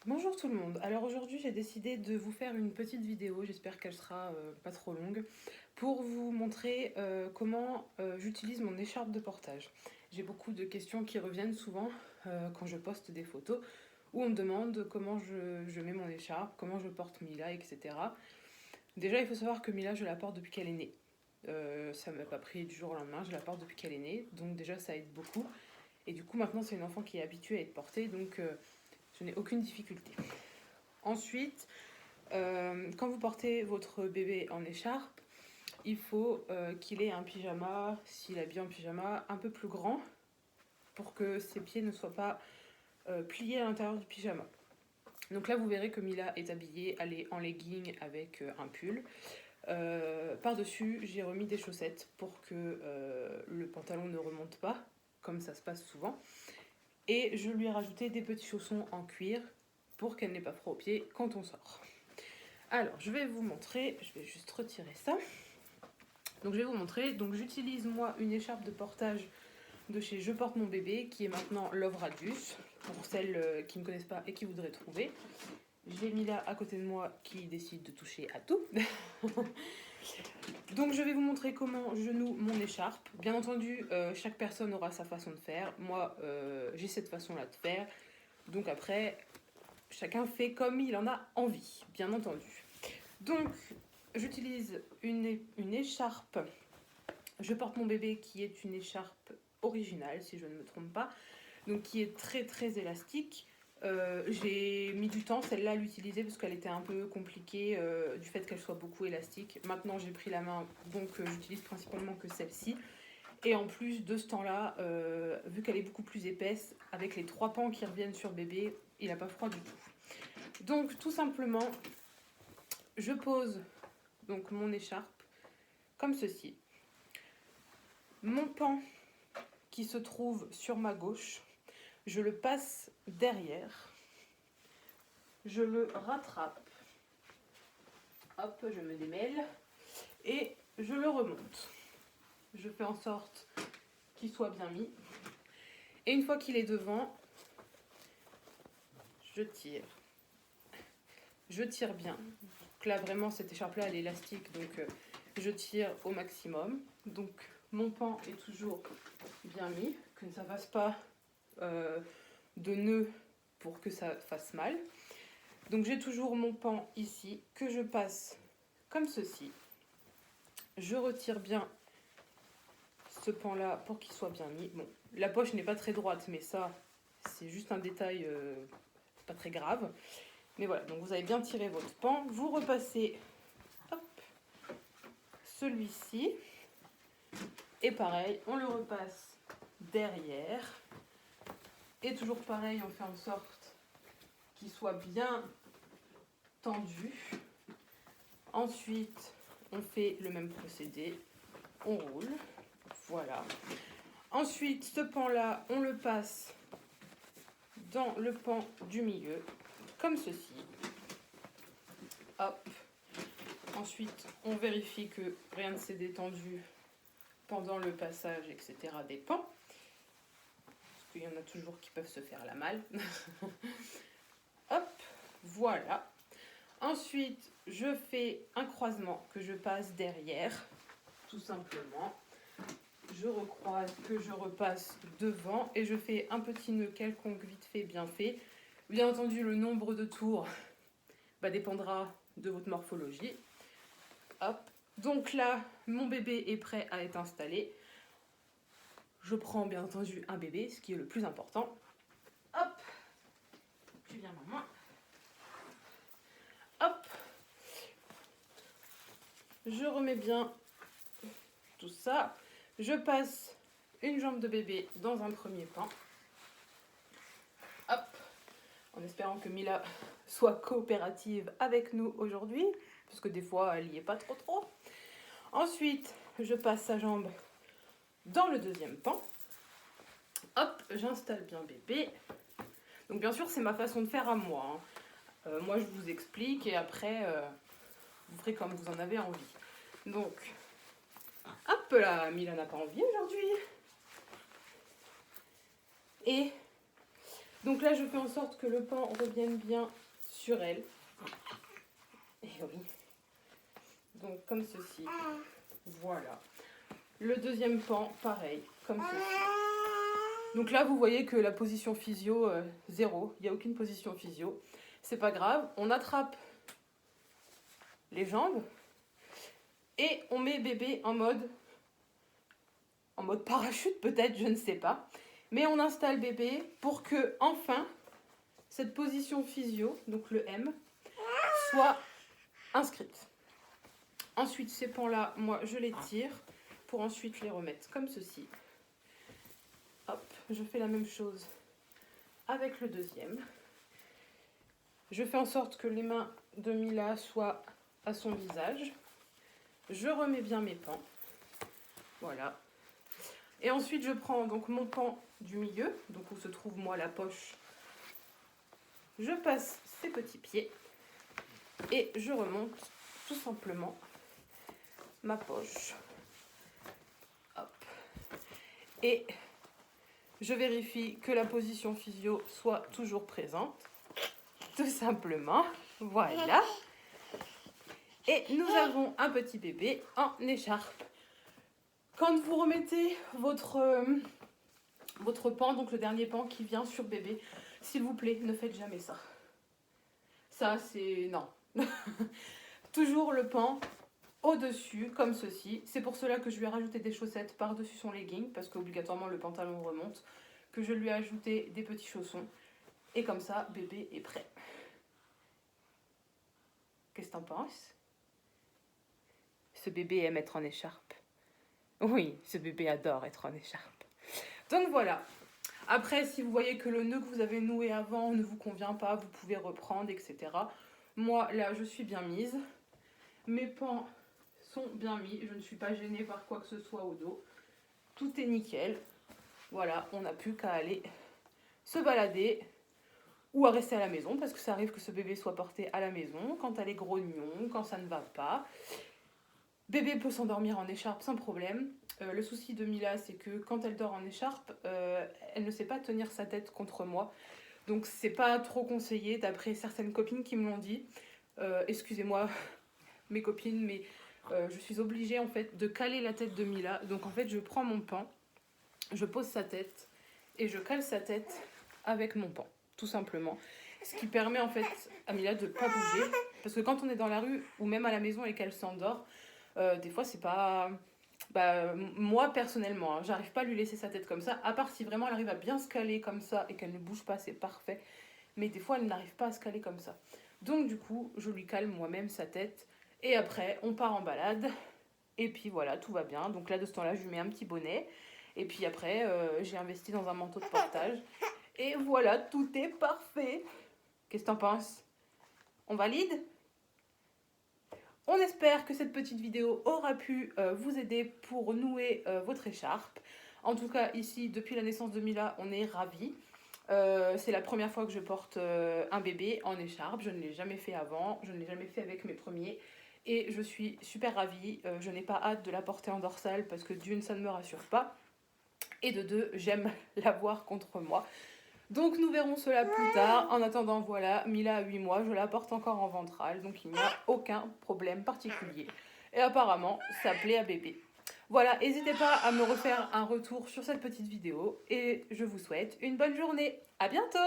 Bonjour tout le monde, alors aujourd'hui j'ai décidé de vous faire une petite vidéo, j'espère qu'elle sera pas trop longue, pour vous montrer comment j'utilise mon écharpe de portage. J'ai beaucoup de questions qui reviennent souvent quand je poste des photos, où on me demande comment je mets mon écharpe, comment je porte Mila, etc. Déjà il faut savoir que Mila je la porte depuis qu'elle est née. Ça ne m'a pas pris du jour au lendemain, je la porte depuis qu'elle est née, donc déjà ça aide beaucoup. Et du coup maintenant c'est une enfant qui est habituée à être portée, donc je n'ai aucune difficulté. Ensuite, quand vous portez votre bébé en écharpe, il faut qu'il ait un pyjama, s'il est bien en pyjama, un peu plus grand pour que ses pieds ne soient pas pliés à l'intérieur du pyjama. Donc là, vous verrez que Mila est habillée, elle est en legging avec un pull. Par-dessus, j'ai remis des chaussettes pour que le pantalon ne remonte pas, comme ça se passe souvent. Et je lui ai rajouté des petits chaussons en cuir pour qu'elle n'ait pas froid aux pieds quand on sort. Alors, je vais vous montrer, je vais juste retirer ça. Donc, je vais vous montrer, donc j'utilise moi une écharpe de portage de chez Je Porte Mon Bébé, qui est maintenant Love Radius, pour celles qui ne connaissent pas et qui voudraient trouver. J'ai mis là à côté de moi qui décide de toucher à tout. Donc je vais vous montrer comment je noue mon écharpe. Bien entendu, chaque personne aura sa façon de faire. Moi, j'ai cette façon-là de faire. Donc après, chacun fait comme il en a envie, bien entendu. Donc, j'utilise une écharpe. Je porte mon bébé qui est une écharpe originale, si je ne me trompe pas. Donc, qui est très très élastique. J'ai mis du temps celle-là à l'utiliser parce qu'elle était un peu compliquée du fait qu'elle soit beaucoup élastique. Maintenant j'ai pris la main, donc j'utilise principalement que celle-ci. Et en plus de ce temps-là, vu qu'elle est beaucoup plus épaisse, avec les 3 pans qui reviennent sur bébé, il n'a pas froid du tout. Donc tout simplement, je pose donc mon écharpe comme ceci. Mon pan qui se trouve sur ma gauche, je le passe derrière. Je le rattrape. Hop, je me démêle. Et je le remonte. Je fais en sorte qu'il soit bien mis. Et une fois qu'il est devant, je tire. Je tire bien. Donc là, vraiment, cette écharpe-là, elle est élastique. Donc, je tire au maximum. Donc, mon pan est toujours bien mis. Que ça ne fasse pas de nœud pour que ça fasse mal. Donc, j'ai toujours mon pan ici que je passe comme ceci. Je retire bien ce pan là pour qu'il soit bien mis. Bon, la poche n'est pas très droite, mais ça c'est juste un détail pas très grave. Mais voilà, donc vous avez bien tiré votre pan, vous repassez celui-ci et pareil, on le repasse derrière et toujours pareil, on fait en sorte qu'il soit bien tendu. Ensuite, on fait le même procédé, on roule, voilà. Ensuite, ce pan-là, on le passe dans le pan du milieu, comme ceci. Hop. Ensuite, on vérifie que rien ne s'est détendu pendant le passage, etc. des pans. Parce qu'il y en a toujours qui peuvent se faire la malle. Hop, voilà. Ensuite, je fais un croisement que je passe derrière, tout simplement. Je recroise, que je repasse devant et je fais un petit nœud quelconque vite fait, bien fait. Bien entendu, le nombre de tours dépendra de votre morphologie. Hop. Donc là, mon bébé est prêt à être installé. Je prends bien entendu un bébé, ce qui est le plus important. Hop. Tu viens maman. Hop. Je remets bien tout ça. Je passe une jambe de bébé dans un premier pan. Hop. En espérant que Mila soit coopérative avec nous aujourd'hui, puisque des fois elle n'y est pas trop. Ensuite, je passe sa jambe dans le deuxième pan. Hop, j'installe bien bébé. Donc bien sûr, c'est ma façon de faire à moi. Moi, je vous explique et après, vous ferez comme vous en avez envie. Donc, hop là, Mila n'a pas envie aujourd'hui. Et Donc là, je fais en sorte que le pan revienne bien sur elle. Et oui. Donc comme ceci. Voilà. Le deuxième pan, pareil, comme ceci. Donc là, vous voyez que la position physio, 0. Il n'y a aucune position physio. C'est pas grave. On attrape les jambes et on met bébé en mode parachute peut-être, je ne sais pas. Mais on installe bébé pour que enfin cette position physio, donc le M, soit inscrite. Ensuite, ces pans-là, moi, je les tire pour ensuite les remettre comme ceci. Hop, je fais la même chose avec le deuxième. Je fais en sorte que les mains de Mila soient à son visage. Je remets bien mes pans. Voilà. Et ensuite, je prends donc mon pan du milieu, donc où se trouve moi la poche. Je passe ces petits pieds et je remonte tout simplement ma poche. Hop. Et je vérifie que la position physio soit toujours présente. Tout simplement. Voilà. Et nous avons un petit bébé en écharpe. Quand vous remettez votre pan, donc le dernier pan qui vient sur bébé, s'il vous plaît, ne faites jamais ça. Ça, c'est... non. Toujours le pan au-dessus, comme ceci. C'est pour cela que je lui ai rajouté des chaussettes par-dessus son legging, parce qu'obligatoirement le pantalon remonte, que je lui ai ajouté des petits chaussons. Et comme ça, bébé est prêt. Qu'est-ce que t'en penses? Ce bébé aime être en écharpe. Oui, ce bébé adore être en écharpe. Donc voilà. Après, si vous voyez que le nœud que vous avez noué avant ne vous convient pas, vous pouvez reprendre, etc. Moi, là, je suis bien mise. Mes pans sont bien mis. Je ne suis pas gênée par quoi que ce soit au dos. Tout est nickel. Voilà, on n'a plus qu'à aller se balader ou à rester à la maison, parce que ça arrive que ce bébé soit porté à la maison, quand elle est grognon, quand ça ne va pas. Bébé peut s'endormir en écharpe sans problème. Le souci de Mila, c'est que quand elle dort en écharpe, elle ne sait pas tenir sa tête contre moi. Donc c'est pas trop conseillé, d'après certaines copines qui me l'ont dit. Excusez-moi, mes copines, mais je suis obligée en fait de caler la tête de Mila. Donc en fait, je prends mon pan, je pose sa tête et je cale sa tête avec mon pan, tout simplement. Ce qui permet en fait à Mila de ne pas bouger. Parce que quand on est dans la rue ou même à la maison et qu'elle s'endort, des fois c'est pas... moi personnellement, hein, j'arrive pas à lui laisser sa tête comme ça, à part si vraiment elle arrive à bien se caler comme ça et qu'elle ne bouge pas, c'est parfait. Mais des fois elle n'arrive pas à se caler comme ça. Donc du coup, je lui cale moi-même sa tête. Et après, on part en balade. Et puis voilà, tout va bien. Donc là, de ce temps-là, je lui mets un petit bonnet. Et puis après, j'ai investi dans un manteau de portage. Et voilà, tout est parfait. Qu'est-ce que t'en penses? On valide? On espère que cette petite vidéo aura pu vous aider pour nouer votre écharpe. En tout cas, ici, depuis la naissance de Mila, on est ravis. C'est la première fois que je porte un bébé en écharpe. Je ne l'ai jamais fait avant. Je ne l'ai jamais fait avec mes premiers. Et je suis super ravie. Je n'ai pas hâte de la porter en dorsale parce que d'une, ça ne me rassure pas. Et de deux, j'aime l'avoir contre moi. Donc nous verrons cela plus tard. En attendant, voilà, Mila a 8 mois, je la porte encore en ventrale, donc il n'y a aucun problème particulier. Et apparemment, ça plaît à bébé. Voilà, n'hésitez pas à me refaire un retour sur cette petite vidéo et je vous souhaite une bonne journée. À bientôt!